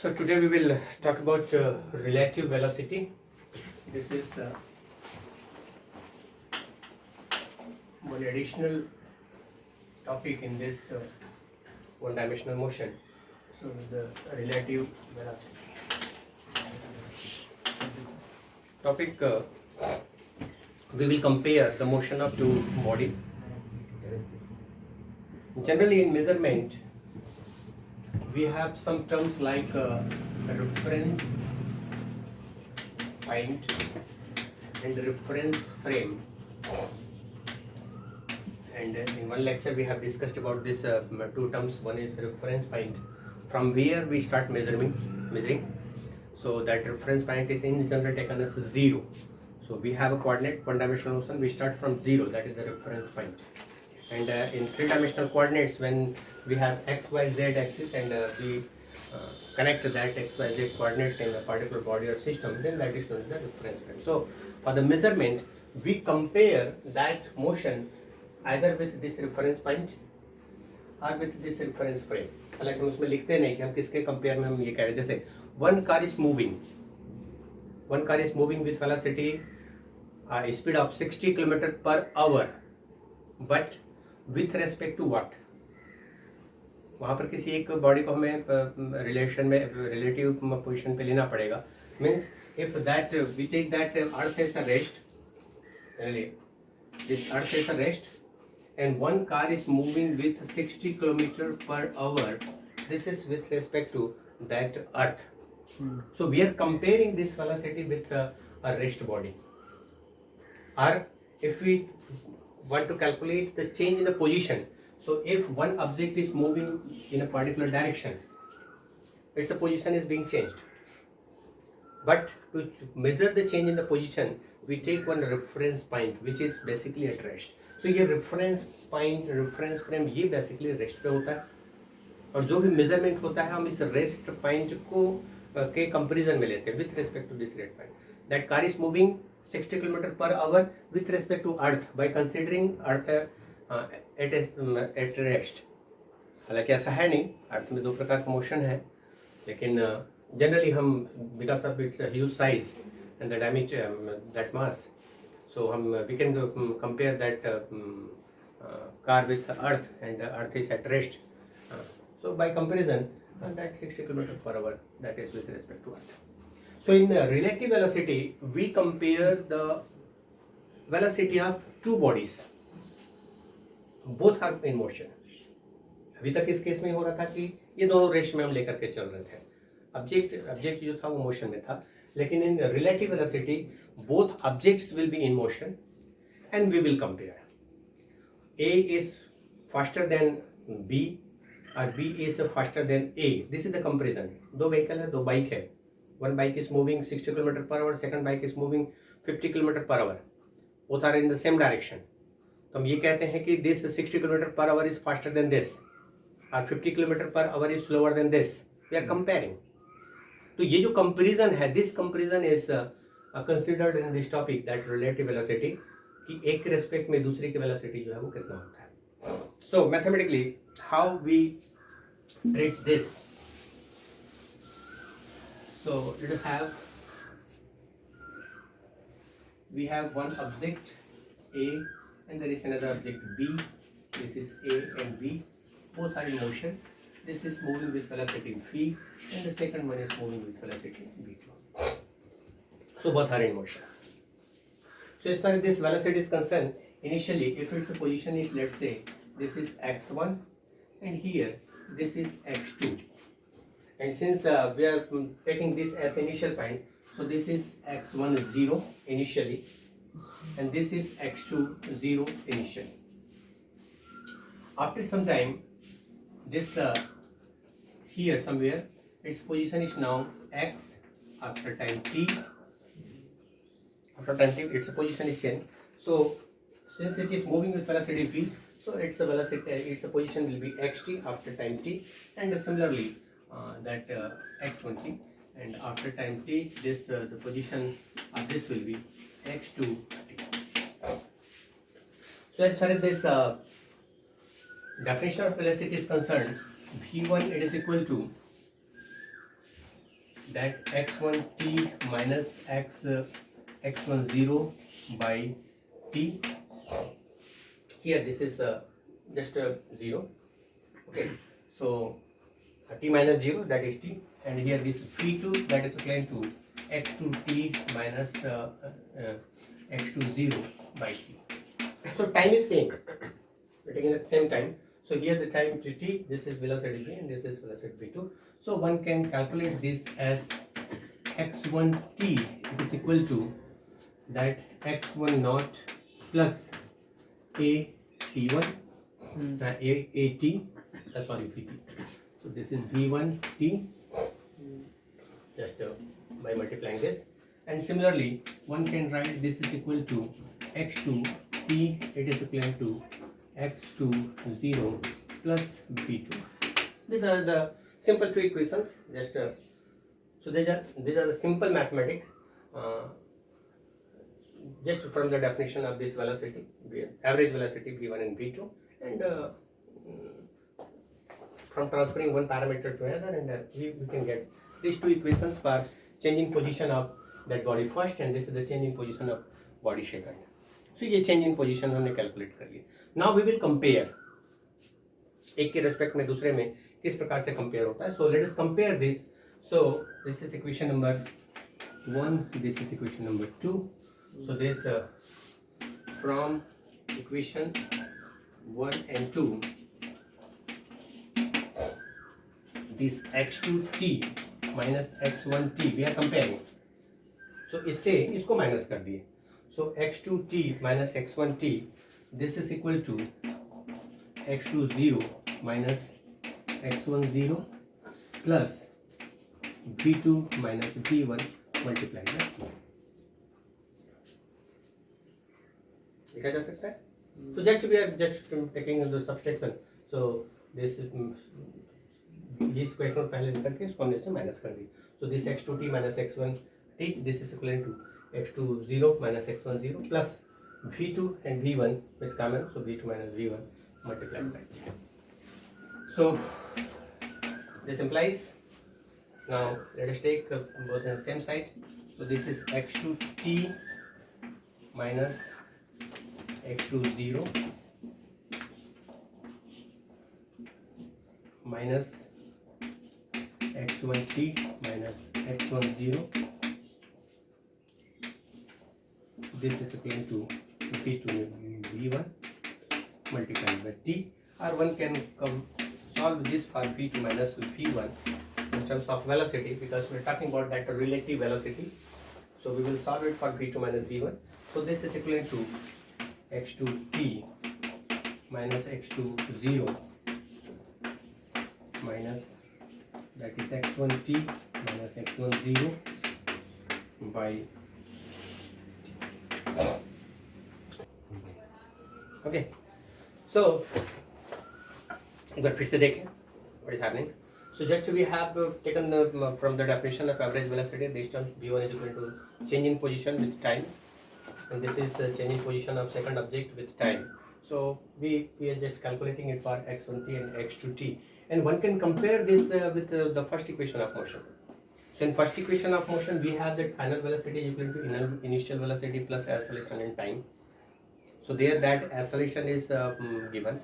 So today we will talk about relative velocity. This is one additional topic in this one-dimensional motion. So the relative velocity topic. We will compare the motion of two bodies. Generally, in measurement, we have some terms like reference point and reference frame. And in one lecture, we have discussed about this two terms. One is reference point, from where we start measuring. So that reference point is in general taken as 0. So we have a coordinate, one-dimensional motion. We start from 0. That is the reference point. And in three-dimensional coordinates, when we have x, y, z axis and we connect that x, y, z coordinates in a particular body or system, then that is known as the reference frame. So for the measurement, we compare that motion either with this reference point or with this reference frame. हालांकि हम उसमें लिखते नहीं कि हम किसके compare में हम ये कह रहे हैं. जैसे one car is moving with velocity speed of 60 km per hour, but with respect to what? वहाँ पर किसी एक बॉडी को हमें रिलेशन में रिलेटिव पोजीशन पे लेना पड़ेगा. Means if that we take that earth is a rest, this earth is a rest and one car is moving with 60 km per hour, this is with respect to that earth. So we are comparing this velocity with a rest body. Or if we want to calculate the change in the position, so if one object is moving in a particular direction, its position is being changed. But to measure the change in the position, we take one reference point, which is basically at rest. तो ये reference point, reference frame, ये basically rest पे होता है. और जो भी measurement होता है हम इस रेस्ट पॉइंट को के कंपैरिजन में लेते हैं with respect to this rest point. That car is moving 60 km per hour with respect to earth by considering earth at rest. हालांकि ऐसा है नहीं, अर्थ में दो प्रकार का मोशन है, लेकिन जनरली हम because of its huge size and the diameter that mass, so we can compare that car with earth, and earth is at rest. So by comparison, that 60 km per hour, that is with respect to earth. So in relative velocity, we compare the velocity of two bodies. Both are in motion. अभी तक इस case में हो रहा था कि ये दोनों रेस्ट में हम लेकर के चल रहे थे. ऑब्जेक्ट जो था वो मोशन में था. लेकिन in relative velocity, both objects will be in motion and we will compare. A is faster than B or B is faster than A. This is the comparison. दो व्हीकल है, दो bike है. One bike is moving 60 km per hour, second bike is moving 50 km per hour. Both are in the same direction. तो हम ये कहते हैं कि this 60 km per hour is faster than this और 50 km per hour is slower than this. We are comparing. तो ये जो कंपैरिजन है, this comparison is considered in this topic, that relative velocity, कि एक के रेस्पेक्ट में दूसरे की वेलोसिटी जो है वो कितना होता है. So mathematically how we treat this. So let us have, we have one object A and there is another object B. This is A and B, both are in motion. This is moving with velocity v and the second one is moving with velocity v2. So both are in motion. So as far as this velocity is concerned, initially if its position is, let's say this is x1 and here this is x2, and since we are taking this as initial point, so this is x1 0 initially and this is x2 0 initially. After some time, this here somewhere its position is now x. After time t, its position is changed. So since it is moving with velocity v, so its position will be xt after time t, and similarly that x1t, and after time t this the position of this will be x2t. So as far as this definition of velocity is concerned, v1 it is equal to that x1t minus x10 by t. Here this is just 0. Okay, so t minus 0, that is t, and here this v2, that is equivalent to x2t minus x20 by t. So time is same, we're taking at the same time. So here the time t, this is velocity v and this is velocity v2. So one can calculate this as x1t, it is equal to that x1 naught plus a t1 a t, sorry, vt. So this is v1t, just by multiplying this, and similarly one can write this is equal to x2t, it is equivalent to x20 plus v2. These are the simple two equations. Just so these are the simple mathematics. Just from the definition of this velocity, average velocity v1 and v2, and from transferring one parameter to another, and we can get these two equations for changing position of that body first, and this is the changing position of body second. So ये change in position हमने calculate कर लिया. Now we will compare एक के respect में दूसरे में किस प्रकार से compare होता है. So let us compare this. So this is equation number 1, this is equation number 2. So this from equation 1 and 2, this x2t minus x1t we are comparing. So इससे इसको minus कर दिए. So x2t minus x1t, this is equal to x20 minus x10 plus v2 minus v1 multiplied by 2. लिखा जा सकता है. So just we are just taking the subtraction. So this is this question पहले लिख करके इसको हमने इसमें माइनस कर दी. So this x2t minus x1t, this is equivalent to x20 minus x10 plus v2 and v1 with common, so v2 minus v1 multiplied by 2. So this implies, now let us take both on the same side. So this is x2t minus x20 minus x1t minus x10. This is equivalent to v2 v1 multiplied by t. Or one can solve this for v2 minus v1 in terms of velocity, because we are talking about that relative velocity. So we will solve it for v2 minus v1. So this is equivalent to x2t minus x20 minus, that is x1t minus x10 by, okay. So एक बार फिर से देखें what is happening. So just we have taken the, from the definition of average velocity, this term v1 is equal to change in position with time, and this is change in position of second object with time. So we are just calculating it for x1t and x2t, and one can compare this with the first equation of motion. So in first equation of motion we have that final velocity is equal to initial velocity plus acceleration in time. So there that acceleration is given,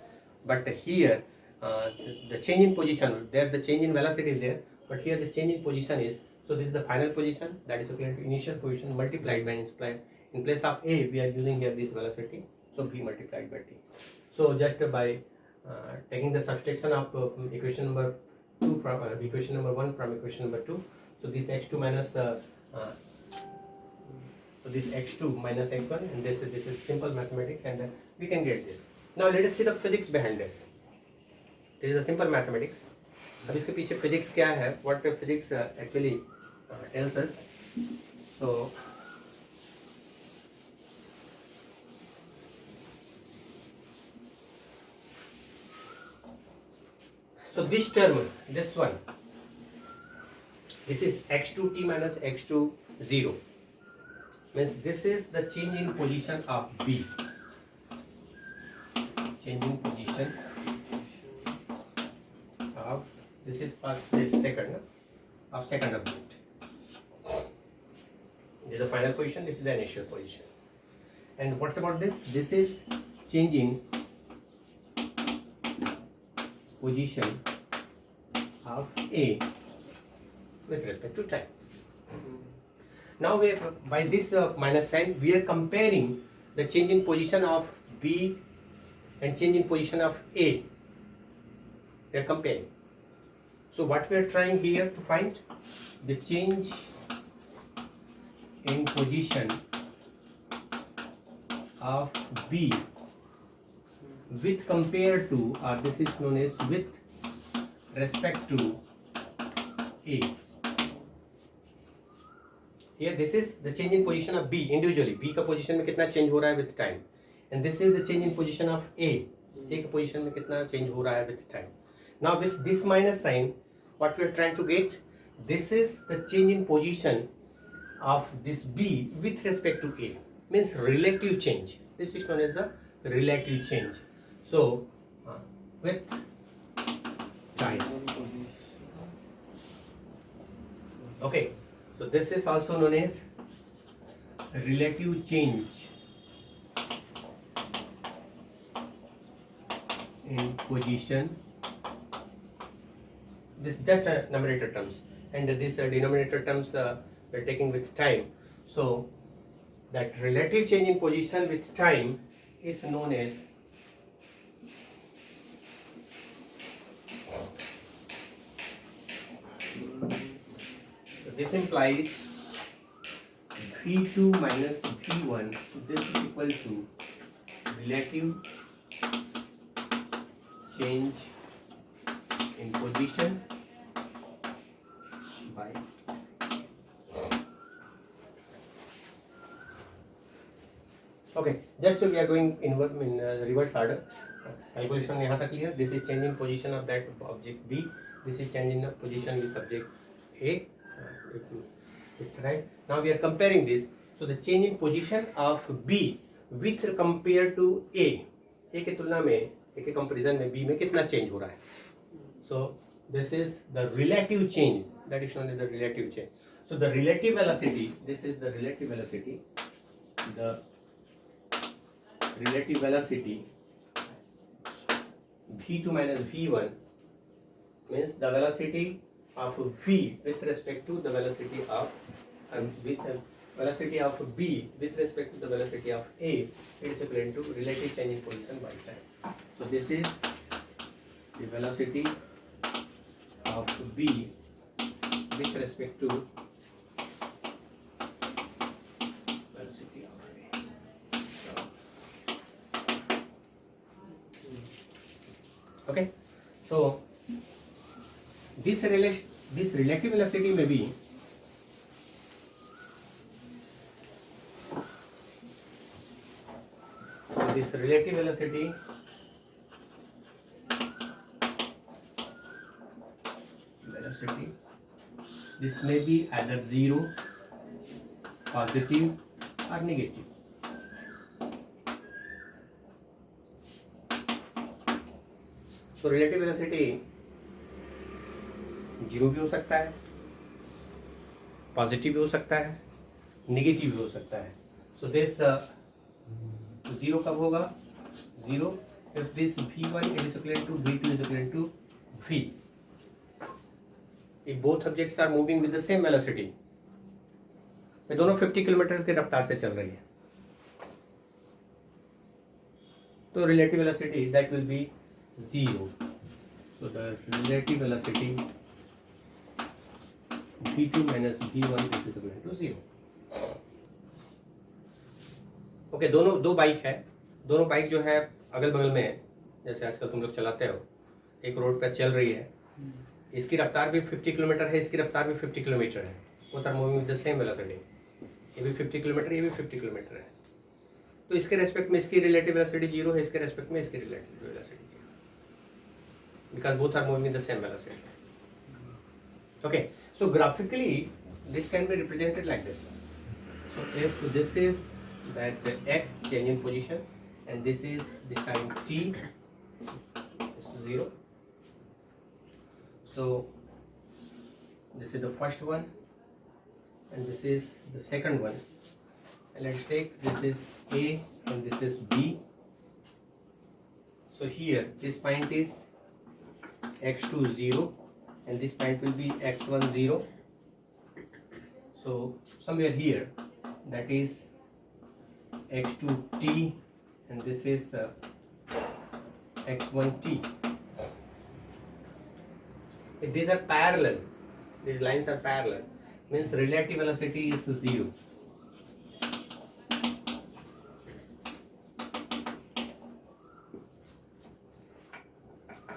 but here the change in position, there the change in velocity is there, but here the change in position is, so this is the final position, that is equivalent to initial position multiplied by, in place of a we are using here this velocity, so v multiplied by t. So just by taking the subtraction of equation number 2 from equation number 1 from equation number 2, so this x2 minus so this x2 minus x1, and this is simple mathematics, and we can get this. Now let us see the physics behind this. This is a simple mathematics. अब इसके पीछे physics क्या है? What physics actually tells us. So this term, this one, this is x2t minus x20, means this is the change in position of B. Change in position of, this is for this second of second object. the final position, this is the initial position. And what's about this? This is changing position of A with respect to time. Now we are, by this minus sign, we are comparing the change in position of B and change in position of A. We are comparing. So what we are trying here to find the change in position of B with compared to, or this is known as with respect to A. Here this is the change in position of B individually. B का position में कितना change हो रहा है with time. And this is the change in position of A. A का position में कितना change हो रहा है with time. Now with this minus sign, what we are trying to get, this is the change in position of this B with respect to A. Means relative change. This is known as the relative change. So with time. Okay. So this is also known as relative change in position. This just numerator terms, and this denominator terms we're taking with time. So that relative change in position with time is known as this implies V2 minus V1. This is equal to relative change in position by okay. Just we are going in reverse order. Calculation यहाँ तक लिया. This is change in position of that object B. This is change in the position with object A. Right. Now we are comparing this. So the change in position of B with compared to A. A के तुलना में A के comparison में B में कितना change हो रहा है? So this is the relative change. That is known as the relative change. So the relative velocity. This is the relative velocity. The relative velocity V2 minus V1 means the velocity of V with respect to the velocity of velocity of B with respect to the velocity of A. It is equivalent to relative change in position by time. So this is the velocity of B with respect to velocity of A. Okay. So this relative velocity may be this relative velocity this may be either 0, positive or negative. So relative velocity 0 भी हो सकता है, positive भी हो सकता है, negative भी हो सकता है. So this 0 कब होगा? 0 if this V1 is equivalent to V2 is equivalent to V. If both objects are moving with the same velocity, वे दोनों 50 किलोमीटर की रफ्तार से चल रही है, तो relative velocity that will be 0. So the relative velocity V2 minus V1 is equivalent to 0. Okay. दो bike है. दोनों बाइक जो है अगल बगल में है, जैसे आजकल तुम लोग चलाते हो. एक रोड पर चल रही है, इसकी रफ्तार भी 50 किलोमीटर है, इसकी रफ्तार भी 50 किलोमीटर है. Both are moving with the same velocity. ये भी 50 किलोमीटर, ये भी 50 किलोमीटर है. तो इसके रेस्पेक्ट में इसकी रिलेटिव वेलोसिटी 0 है, इसके रेस्पेक्ट में इसकी relative velocity 0, because both are moving with the same velocity. Okay. So graphically, this can be represented like this. So if this is that x change in position, and this is the time t is 0. So this is the first one, and this is the second one. And let's take this is A and this is B. So here this point is x2 0 and this point will be x1 0. So somewhere here that is x2t and this is x1t. If these are parallel, these lines are parallel, means relative velocity is 0.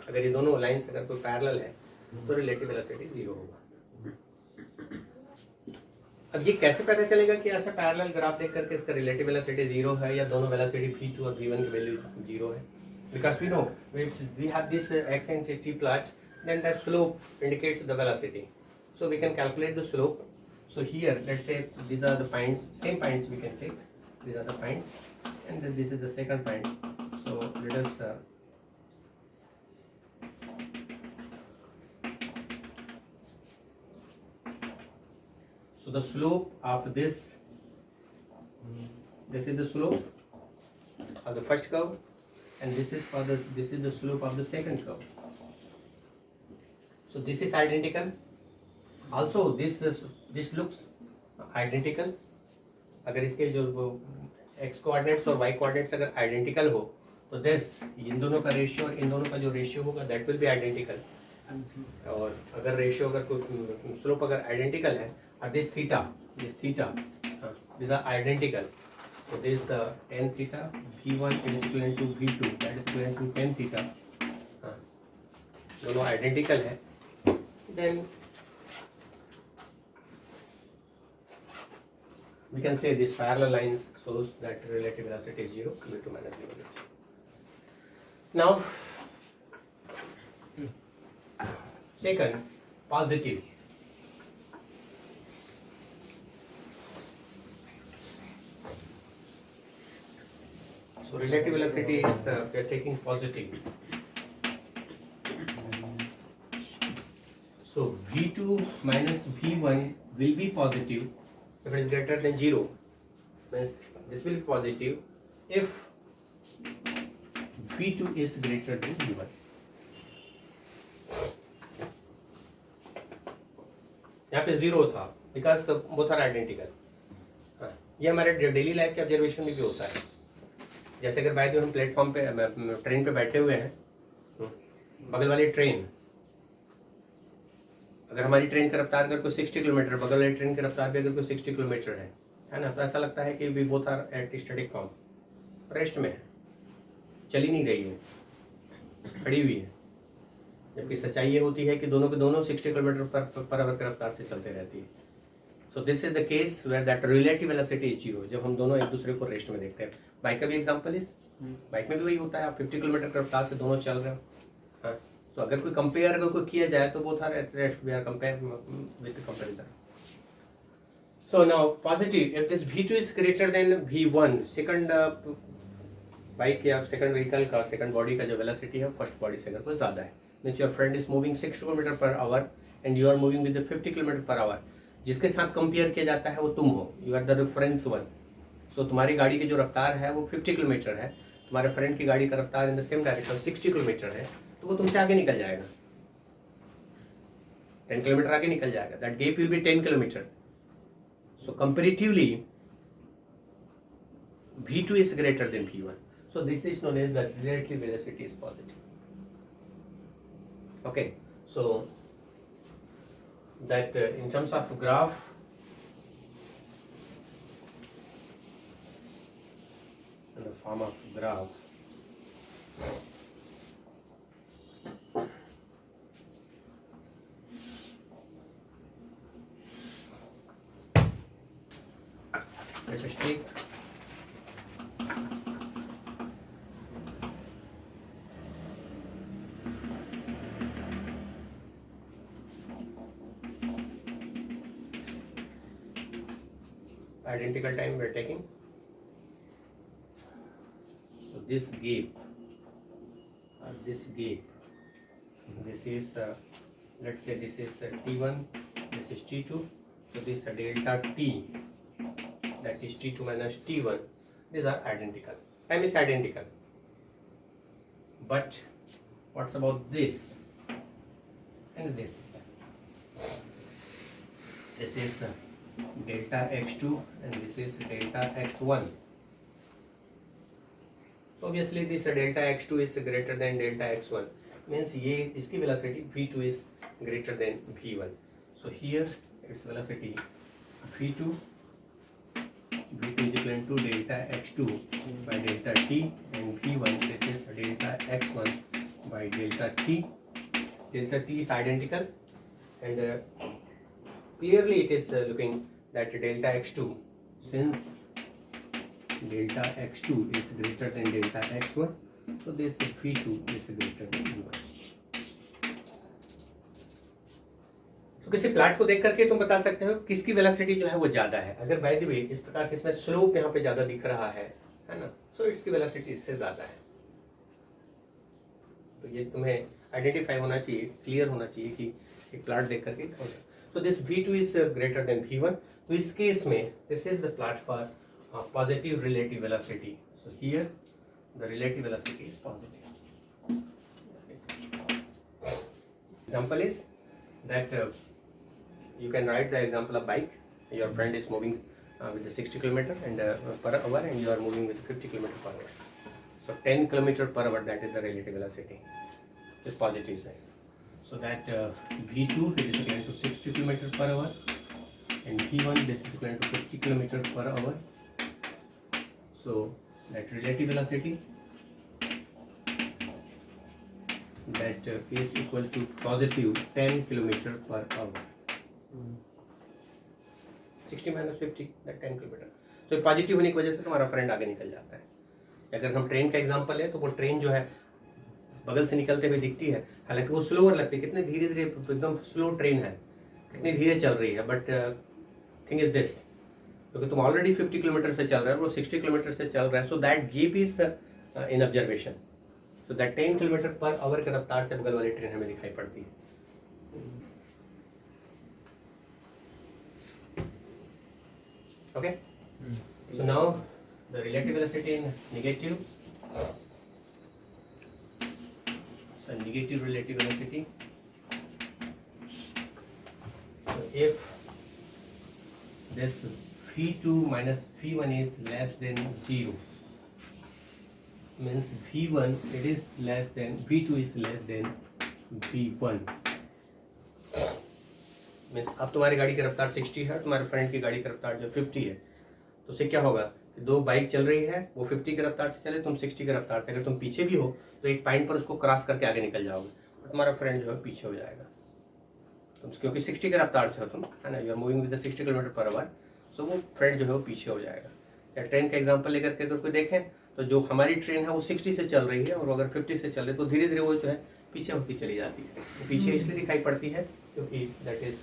अगर ये दोनों lines अगर कोई parallel है तो relative velocity 0 होगा. अब ये कैसे पता चलेगा कि ऐसा पैरेलल ग्राफ देख करके इसका रिलेटिव वेलोसिटी 0 है या दोनों वेलोसिटी v2 और v1 की वैल्यू 0 है? Because we know we have this x and t plot, then that slope indicates the velocity. So we can calculate the slope. So here let's say these are the points, same points we can take. These are the points, and then this is the second point. So let us so the slope of this is the slope of the first curve, and this is the slope of the second curve. So this is identical. Also this looks identical. अगर इसके जो x coordinates और y coordinates अगर identical हो तो this in दोनों का ratio और इन दोनों का जो रेशियो होगा दैट विल बी आइडेंटिकल. और अगर रेशियो अगर कोई स्लोप अगर आइडेंटिकल है और this theta these are identical. So this tan theta v1 is equivalent to v2, that is equivalent to tan theta. दोनों आइडेंटिकल है. Then we can say this parallel lines shows that relative velocity is 0, v2 minus v1. Now second, positive. So relative velocity is we are taking positive. So v2 minus v1 will be positive if it is greater than 0. Means this will be positive if v2 is greater than v1. यहाँ पे 0 था because both are identical. ये हमारे daily life के observation में भी होता है. जैसे अगर बाय द वे हम प्लेटफॉर्म पे ट्रेन पे बैठे हुए हैं, बगल वाली ट्रेन अगर हमारी ट्रेन की रफ्तार अगर कोई 60 किलोमीटर, बगल वाली ट्रेन की रफ्तार भी अगर कोई 60 किलोमीटर है ना, तो ऐसा लगता है कि we both are at static form, rest में है, चल ही नहीं रही है, खड़ी हुई है. जबकि सच्चाई ये होती है कि दोनों के दोनों 60 किलोमीटर पर आवर की रफ्तार से चलते रहती है. So this is the case where that relative velocity is 0, जब हम दोनों एक दूसरे को रेस्ट में देखते हैं. बाइक का भी एग्जांपल इस बाइक में भी वही होता है. आप 50 किलोमीटर की रफ्तार से दोनों चल रहे हो. हाँ, तो अगर कोई कंपेयर अगर कोई किया जाए तो both are at rest, we are compare with comparison. So now positive, if this v2 is greater than v1, second bike या सेकंड व्हीकल का, सेकंड बॉडी का जो वेलोसिटी है फर्स्ट बॉडी से अगर कोई ज़्यादा है, means your friend is moving 60 kilometre per hour and you are moving with 50 kilometre per hour. जिसके साथ कंपेयर किया जाता है वो तुम हो, you are the reference one. So तुम्हारी गाड़ी की जो रफ्तार है वो 50 किलोमीटर है, तुम्हारे फ्रेंड की गाड़ी का रफ्तार in the same direction 60 kilometre है, तो वो तुमसे आगे निकल जाएगा, 10 किलोमीटर आगे निकल जाएगा. That gap will be 10 kilometre. So comparatively v2 is greater than v1. So this is known as the relative velocity is positive. Okay, so that in terms of graph, in the form of graph, let us take identical time we are taking. So this gap or this gap, this is let's say this is T1, this is T2, So this delta t, that is t2 minus t1, these are identical. Time is identical. But what's about this and this? This is delta x2 and this is delta x1. Obviously this delta x2 is greater than delta x1, means ये इसकी velocity v2 is greater than v1. So here its velocity v2 is equal to delta x2 by delta t, and v1 this is delta x1 by delta t. Delta t is identical, and clearly it is looking that delta x2, since delta x2 is greater than delta x1, so this v2 is greater than v1. तो किसी plot को देख करके तुम बता सकते हो किसकी वेलोसिटी जो है वो ज्यादा है. अगर बाय द वे इस प्रकार से इसमें स्लोप यहाँ पे ज्यादा दिख रहा है ना, सो इसकी वेलोसिटी इससे ज्यादा है. तो ये तुम्हें आइडेंटिफाई होना चाहिए, क्लियर होना चाहिए कि एक प्लाट देख करके. So this v2 is greater than v1. तो इस केस में this is the plot for positive relative velocity. So here the relative velocity is positive. Example is that you can write the example of bike. Your friend is moving with the 60 km and per hour, and you are moving with 50 km per hour. So 10 km per hour, that is the relative velocity. This positive side. So that v2 is equal to 60 km per hour, and v1 this is equal to 50 km per hour. So that relative velocity that is equal to positive 10 km per hour. 60 minus 50, that 10 km. तो positive होने की वजह से तुम्हारा friend आगे निकल जाता है. अगर हम ट्रेन का एग्जांपल है तो वो ट्रेन जो है बगल से निकलते हुए दिखती है, हालांकि वो स्लोअर लगती है, कितने धीरे धीरे, एकदम स्लो ट्रेन है, कितनी धीरे चल रही है. बट थिंग इज दिस, क्योंकि तुम ऑलरेडी 50 किलोमीटर से चल रहे हो, वो 60 किलोमीटर से चल रहा है. So that gap is in observation. So that 10 kilometre per our के रफ्तार से बगल वाली ट्रेन हमें दिखाई पड़ती है. Okay, so now the relative velocity in negative. So negative relative velocity. So if this v2 minus v1 is less than 0, means v1 it is less than v2 is less than v1. Means अब तुम्हारी गाड़ी की रफ्तार 60 है, तुम्हारे friend की गाड़ी की रफ्तार जो 50 है, तो उससे क्या होगा, दो बाइक चल रही है, वो 50 की रफ्तार से चले, तुम 60 की रफ्तार से. अगर तुम पीछे भी हो तो एक पॉइंट पर उसको क्रॉस करके आगे निकल जाओगे, तो तुम्हारा फ्रेंड जो है पीछे हो जाएगा. तुम क्योंकि 60 की रफ्तार से हो तुम, है ना, you are moving with 60 kilometre per hour, so वो फ्रेंड जो है वो पीछे हो जाएगा. या ट्रेन का एग्जाम्पल लेकर के अगर कोई देखें तो जो हमारी ट्रेन है वो 60 से चल रही है, और अगर 50 से चल रही है तो धीरे धीरे वो जो है पीछे होती चली जाती है. तो पीछे इसलिए दिखाई पड़ती है क्योंकि दैट इज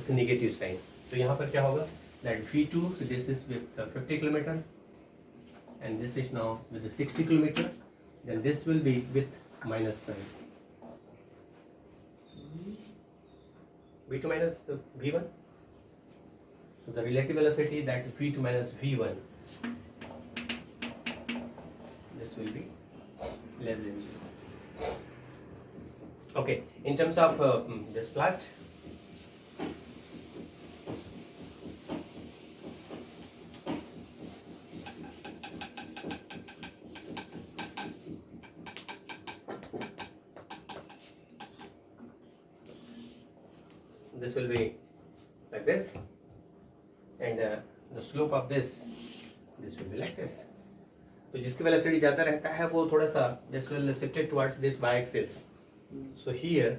नेगेटिव साइन. तो यहाँ पर क्या होगा, that v2 this is with 50 kilometre and this is now with the 60 kilometer, then this will be with minus sign. v2 minus the v1. So the relative velocity, that v2 minus v1, this will be less than 0. Okay, in terms of this plot, this will be like this, and the slope of this will be like this. तो जिसकी velocity ज़्यादा रहता है वो थोड़ा सा this will shifted towards this y-axis. So here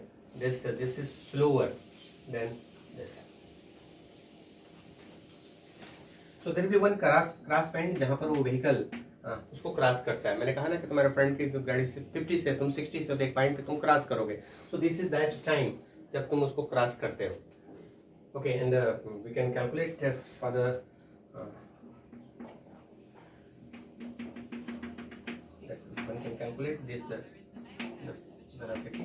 this is slower than this. So there will be one cross point जहाँ पर वो vehicle उसको क्रॉस करता है. मैंने कहा ना कि तुम्हारे फ्रेंड की गाड़ी से 50 से तुम 60 से एक पॉइंट पे तुम क्रॉस करोगे. So this is that time जब तुम उसको क्रॉस करते हो. Okay, and we can calculate for the one can calculate this the velocity.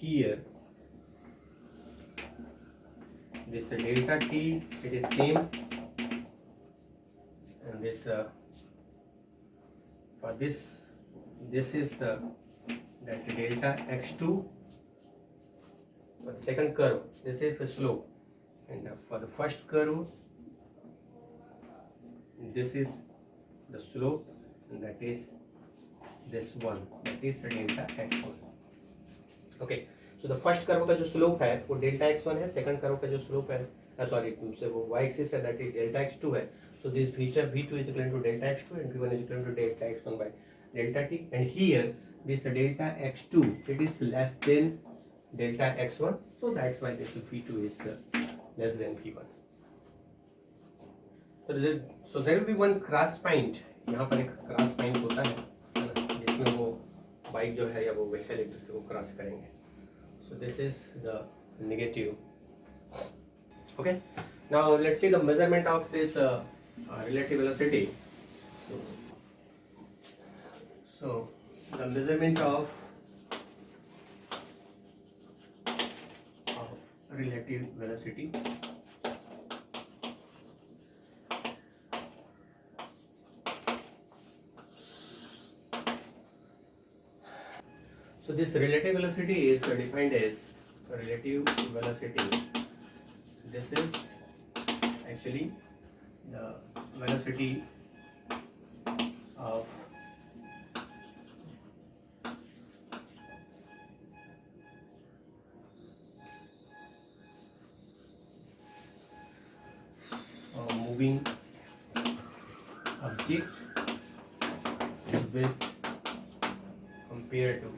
here this delta t, it is same, and this for this is that delta x2 for the second curve. This is the slope, and for the first curve this is the slope, and that is this one, that is the delta x1. Okay, so the first curve का जो slope है वो delta x1 है, second curve का जो slope है sorry वो y axis है दैट इज डेल्टा x2 है. So this feature v2 is equal to delta x2 and v1 is equal to delta x1 by delta t, and here this delta x2 it is less than delta x1, so that's why this v2 is less than v1. So there will be one cross point, यहाँ पर एक cross point होता है ना, जिसमें वो bike जो है या वो व्हीकल एक दूसरे को क्रॉस करेंगे. So this is the negative. Okay, now let's see the measurement of this relative velocity. So the measurement of relative velocity. So this relative velocity is defined as relative velocity. This is actually the velocity of moving object with compared to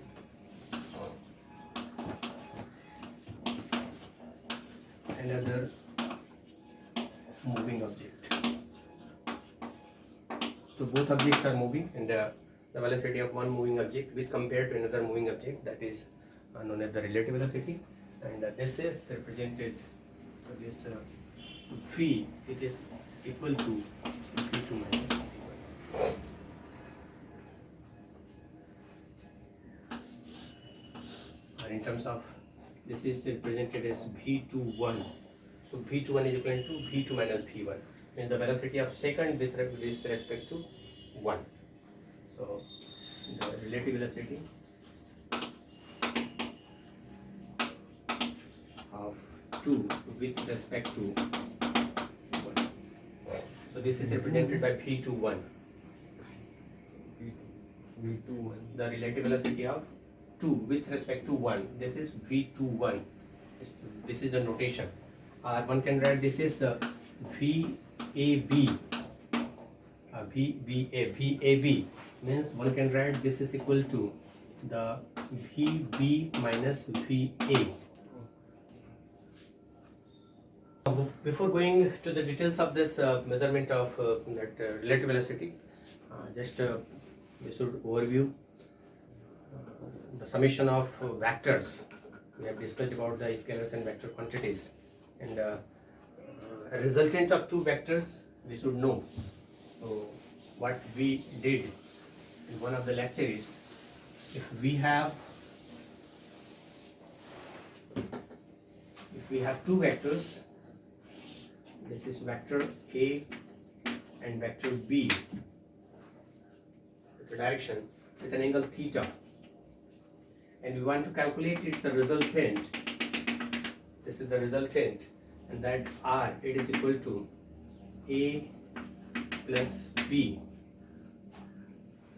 another moving object. So both objects are moving, and the velocity of one moving object with compared to another moving object, that is known as the relative velocity, and this is represented, so this v, it is equal to v2 minus v1. And in terms of this is represented as v21. So v21 is equal to v2 minus v1, means the velocity of second with respect to 1. So the relative velocity of 2 with respect to 1. So this is represented by v21. The relative velocity of 2 with respect to 1. This is v21. This is the notation. One can write this is VAB. VAB means one can write this is equal to the VB minus VA. Before going to the details of this measurement of that relative velocity, just we should overview the summation of vectors. We have discussed about the scalars and vector quantities, and a resultant of two vectors we should know. So what we did in one of the lectures is, if we have two vectors, this is vector A and vector B with the direction with an angle theta, and we want to calculate its the resultant. This is the resultant, and that R, it is equal to A plus B.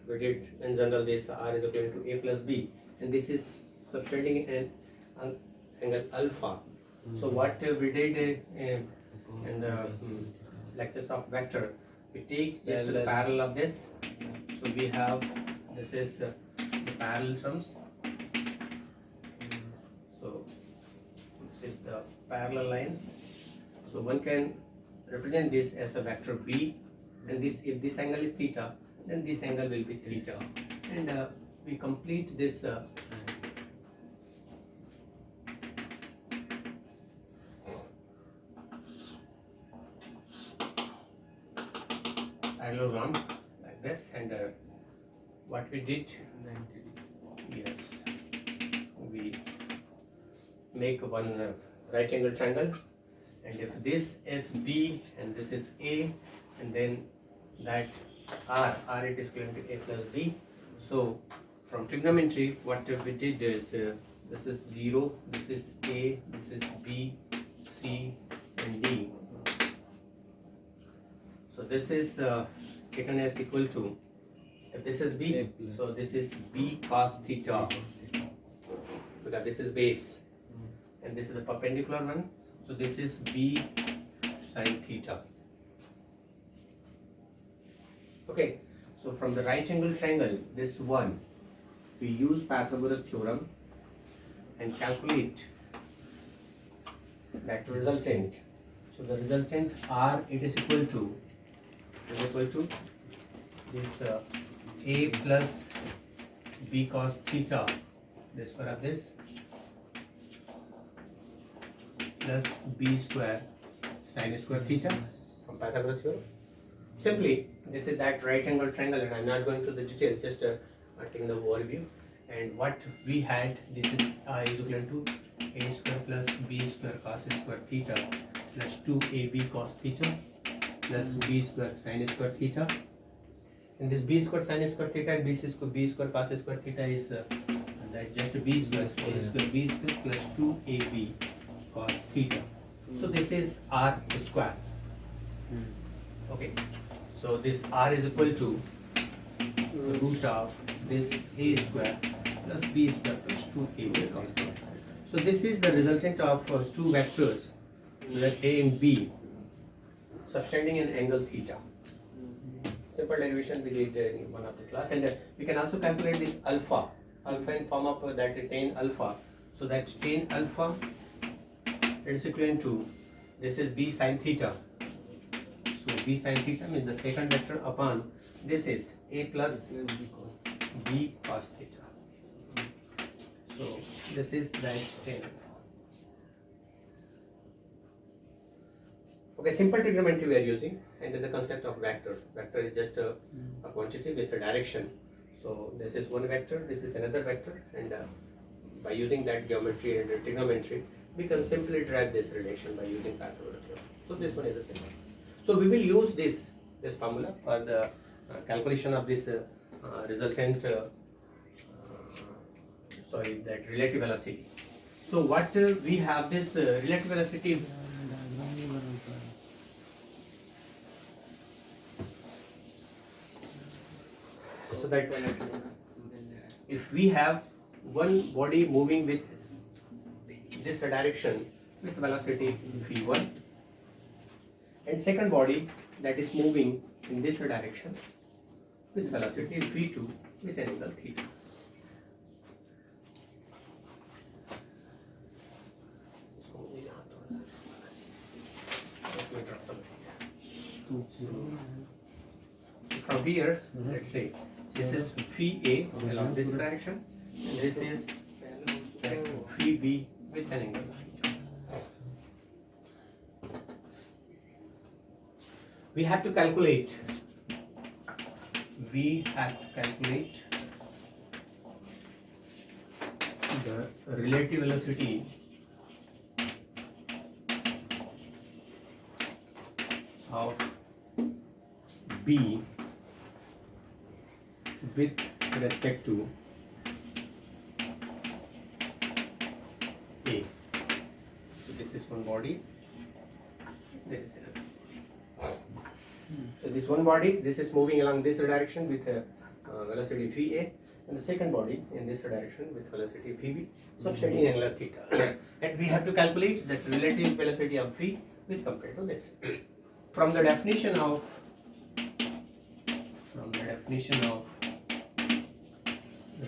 We did in general this R is equal to A plus B, and this is subtracting an angle alpha. So what we did in the lectures of vector, we take just the parallel of this. So we have, this is the parallel terms. So this is the parallel lines. So one can represent this as a vector B, and this, if this angle is theta, then this angle will be theta, and we complete this parallelogram like this, and what we did, yes, we make one right angle triangle, and if this is B and this is A, and then that R it is equivalent to A plus B. So from trigonometry, what we did is this is 0, this is A, this is B, C and D. So this is taken as equal to, if this is B, so this is B cos theta, because this is base, and this is the perpendicular one, so this is B sin theta. Okay, so from the right angle triangle, this one, we use Pythagoras theorem and calculate that resultant. So the resultant R, it is equal to this A plus B cos theta, this square of this, plus B square sin square theta from Pythagoras theorem. Simply, this is that right angle triangle, and I'm not going to the details, just taking the overview. And what we had, this is is equal to A square plus B square cos square theta plus 2AB cos theta plus B square sin square theta. And this B square sin square theta and B square cos square theta is that just B square, A square B square plus 2AB cos theta. So this is R square. Okay. So this R is equal to the root of this A square plus B square plus 2AB cos theta. So this is the resultant of two vectors, like A and B, subtending an angle theta. Simple derivation we did in one of the class, and we can also calculate this alpha in form of that tan alpha. So that tan alpha is equivalent to, this is B sin theta. So B sin theta means the second vector upon this is A plus B cos theta. So this is that tan alpha. Okay, simple trigonometry we are using, and then the concept of vector. Vector is just a quantity with a direction. So this is one vector, this is another vector, and by using that geometry and trigonometry, we can simply derive this relation by using Pythagoras theorem. So this one is the same. So we will use this formula for the calculation of this resultant, that relative velocity. So what we have this relative velocity. So that if we have one body moving with this direction with velocity v1, and second body that is moving in this direction with velocity v2 with an angle theta. From here, let's say this is phi A along this direction, and this is phi B with an angle theta. We have to calculate the relative velocity of B with respect to A. So this is one body, this is another. So this one body, this is moving along this direction with velocity phi A, and the second body in this direction with velocity phi B, subtending angular theta. And we have to calculate the relative velocity of phi with compared to this. From the definition of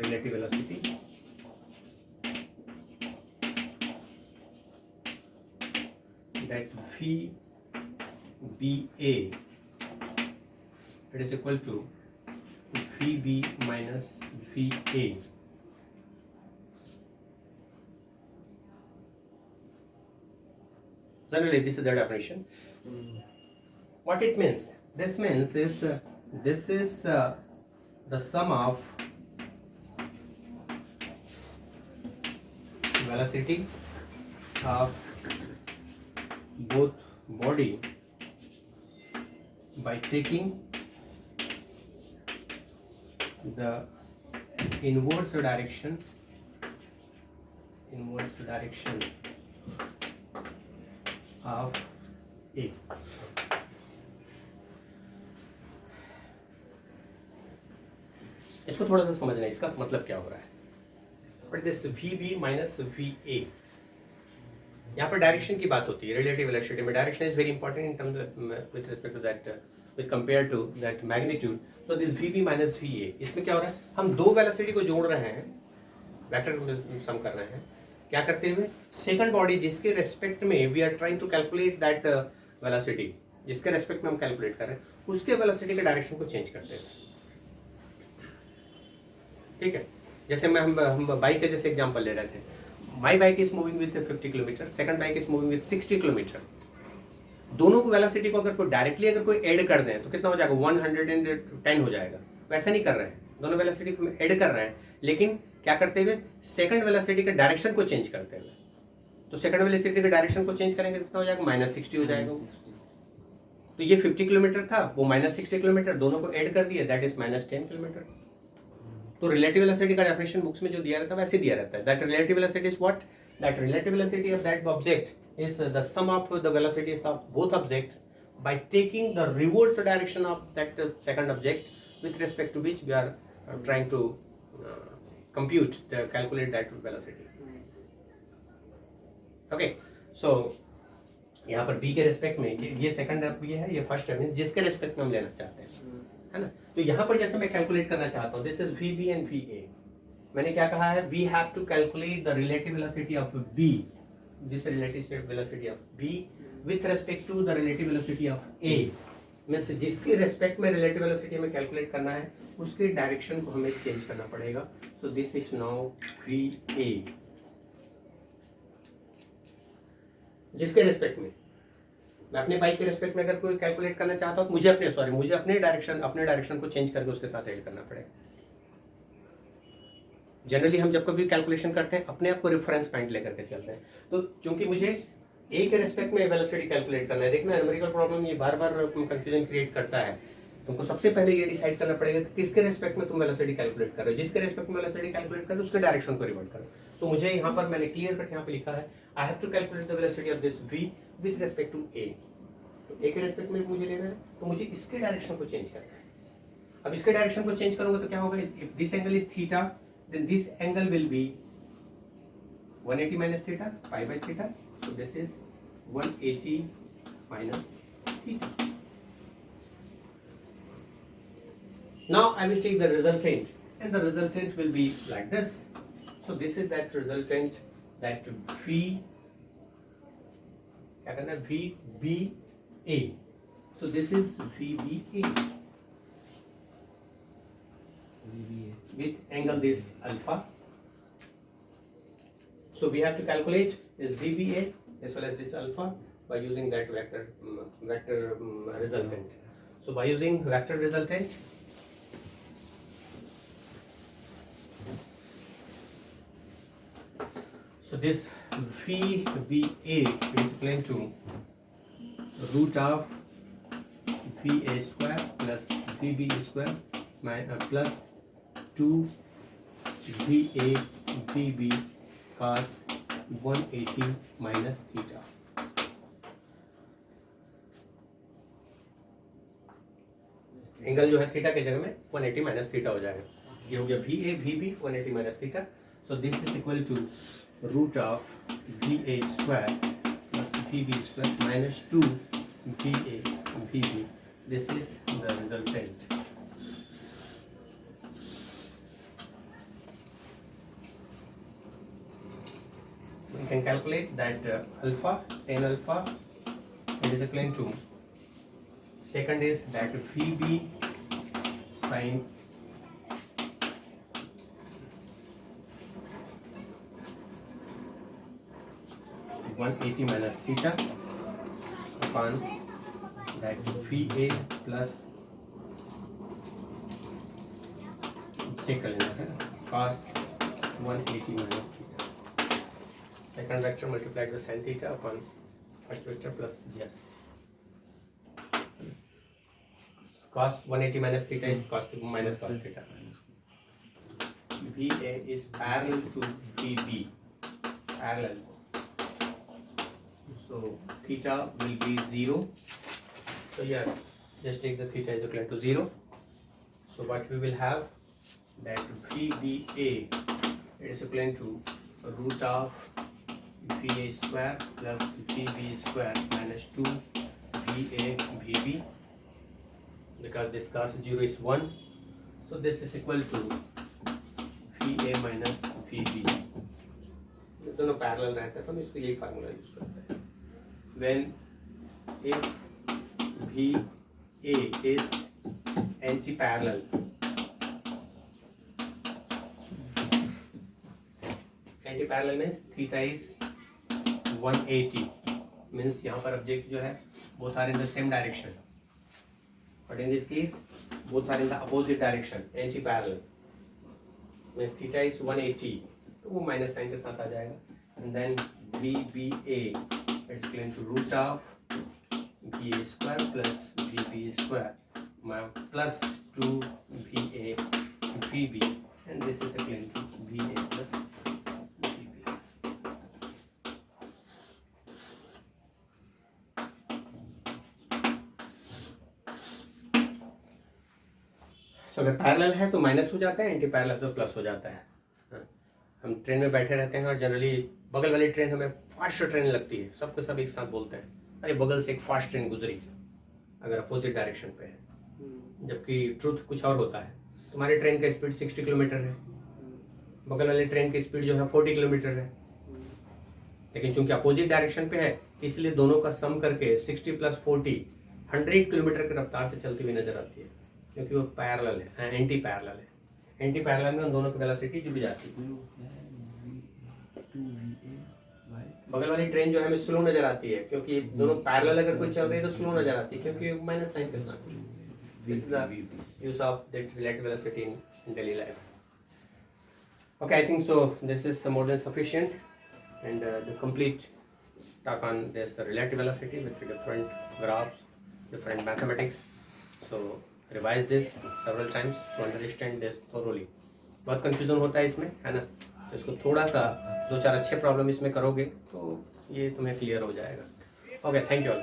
relative velocity, that phi BA, it is equal to phi B minus phi A. Generally, this is the definition. What it means? This means is this is the sum of velocity of both body by taking the inverse direction of A. इसको थोड़ा सा समझना है, इसका मतलब क्या हो रहा है. But this VB minus VA, यहाँ पर डायरेक्शन की बात होती है. रिलेटिव वेलोसिटी में direction is very important in terms with respect to that, with compare to that magnitude. So this VB minus VA, इसमें क्या हो रहा है, हम दो वेलोसिटी को जोड़ रहे हैं, वेक्टर सम कर रहे हैं. क्या करते हुए, सेकंड बॉडी जिसके रेस्पेक्ट में we are trying to calculate that velocity, जिसके रेस्पेक्ट में हम कैलकुलेट कर रहे हैं, उसके वेलोसिटी के डायरेक्शन को चेंज करते हैं. ठीक है, जैसे हम बाइक का जैसे एग्जांपल ले रहे थे. My bike is moving with 50 kilometre, second bike is moving with 60 kilometre. दोनों को वेलोसिटी को अगर कोई डायरेक्टली अगर कोई ऐड कर दें तो कितना हो जाएगा, 110 हो जाएगा. वैसा नहीं कर रहे हैं, दोनों वेलोसिटी को ऐड कर रहे हैं, लेकिन क्या करते हुए, सेकंड वेलोसिटी के डायरेक्शन को चेंज करते हुए. तो सेकंड वेलोसिटी के डायरेक्शन को चेंज करेंगे कितना हो जाएगा, -60 हो जाएगा. तो ये 50 किलोमीटर था, वो -60 किलोमीटर, दोनों को ऐड कर दिया, दैट इज -10 किलोमीटर. तो रिलेटिव वेलोसिटी का डेफिनेशन बुक्स में जो दिया रहता है वैसे दिया रहता है. That relative velocity is what, that relative velocity of that object is the sum of the velocities of both objects by taking the reverse direction of that second object with respect to which we are trying to calculate that velocity. Okay, so यहाँ पर B के respect में ये second ये है, ये first है, जिसके रेस्पेक्ट में हम लेना चाहते हैं, है ना. तो यहाँ पर जैसे मैं कैलकुलेट करना चाहता हूँ, this is VB and VA. मैंने क्या कहा है, we have to calculate the relative velocity of B, this relative velocity of B with respect to the relative velocity of A. Means जिसके रेस्पेक्ट में रिलेटिव वेलोसिटी हमें calculate करना है, उसके डायरेक्शन को हमें चेंज करना पड़ेगा. So this is now VA. जिसके रेस्पेक्ट में, मैं अपने बाइक के रेस्पेक्ट में अगर कोई कैलकुलेट करना चाहता हूँ, मुझे अपने डायरेक्शन को चेंज करके उसके साथ ऐड करना पड़ेगा. जनरली हम जब कभी कैलकुलेशन करते हैं, अपने आप को रेफरेंस पॉइंट लेकर के चलते हैं. तो चूंकि मुझे ए के रेस्पेक्ट में वेलोसिटी कैलकुलेट करना है, देखना न्यूमेरिकल प्रॉब्लम ये बार बार कंफ्यूजन क्रिएट करता है. तुमको सबसे पहले ये डिसाइड करना पड़ेगा कि किसके रेस्पेक्ट में तुम वेलोसिटी कैलकुलेट कर रहे हो. जिसके रेस्पेक्ट में वेलोसिटी कैलकुलेट कर रहे हो उसके डायरेक्शन को रिवर्ट करो. तो मुझे यहाँ पर मैंने क्लियर कट यहाँ पे लिखा है, I have to calculate the velocity of this V with respect to A. तो A के रेस्पेक्ट में मुझे लेना है, तो मुझे इसके डायरेक्शन को चेंज करना है. अब इसके डायरेक्शन को चेंज करूंगा तो क्या होगा, if this angle is theta, then this angle will be 180 minus theta, pi by theta. So this is 180 minus theta. Now I will take the resultant, and the resultant will be like this. So this is that resultant, that V, क्या करना है, VBA. So this is VBA with angle this alpha. So we have to calculate this VBA as well as this alpha by using that vector resultant. So by using vector resultant, so this VBA is equal to root of VA square plus VB square plus 2 VA VB cos 180 minus theta. Angle जो है theta के जगह में 180 minus theta हो जाएगा. ये हो गया VA VB 180 minus theta. So this is equal to root of VA square plus VB square minus 2 VA VB. This is the resultant. We can calculate that alpha, tan alpha, it is equal to, second is that VB sin 180 minus theta upon that VA plus check कर लेना है cos 180 minus theta. second vector multiplied with sin theta upon first vector plus yes. Cos 180 minus theta is cos minus cos theta. VA is parallel to VB, parallel. So theta will be 0. So here just take the theta is equal to 0. So what we will have that VBA is equal to root of VA square plus VB square minus 2 VA VB, because this cos 0 is 1. So this is equal to VA minus VB. ये दोनों parallel रहता है तो हम इसको यही formula use करते हैं. When if VA is anti-parallel, anti-parallel means theta is 180, means यहाँ पर ऑब्जेक्ट जो है both are in the same direction, but in this case both are in the opposite direction, anti-parallel means theta is 180, तो वो minus sign के साथ आ जाएगा. And then VBA is equal to root of VA square plus VB square plus 2 VA VB, and this is equal to VA plus VB. So अगर parallel है तो minus हो जाता है, एंटी पैरेलल तो प्लस हो जाता है. हम ट्रेन में बैठे रहते हैं और जनरली बगल वाली ट्रेन हमें फास्ट ट्रेन लगती है, सबके सब एक साथ बोलते हैं अरे बगल से एक फास्ट ट्रेन गुजरी, अगर अपोजिट डायरेक्शन पे है, जबकि ट्रुथ कुछ और होता है. तुम्हारी ट्रेन का स्पीड 60 किलोमीटर है, बगल वाली ट्रेन की स्पीड जो है 40 किलोमीटर है, लेकिन चूंकि अपोजिट डायरेक्शन पे है इसलिए दोनों का सम करके 60 + 40 100 किलोमीटर की रफ्तार से चलती हुई नजर आती है, क्योंकि वो पैरेलल है, एंटी पैरेलल है. एंटी पैरेलल में उन दोनों की वेलोसिटी जुड़ जाती है. बगल वाली ट्रेन जो है हमें स्लो नजर आती है, क्योंकि दोनों पैरेलल अगर कोई चल रही है तो स्लो नजर आती है, क्योंकि माइनस साइन के साथ. This is the use of that relative velocity in daily life. Okay, I think so this is more than sufficient, and the complete talk on this relative velocity with different graphs, different mathematics. So revise this several times to understand this thoroughly. बहुत confusion होता है इसमें, है ना, तो इसको थोड़ा सा 2-4 अच्छे प्रॉब्लम इसमें करोगे तो ये तुम्हें क्लियर हो जाएगा. Okay, thank you all.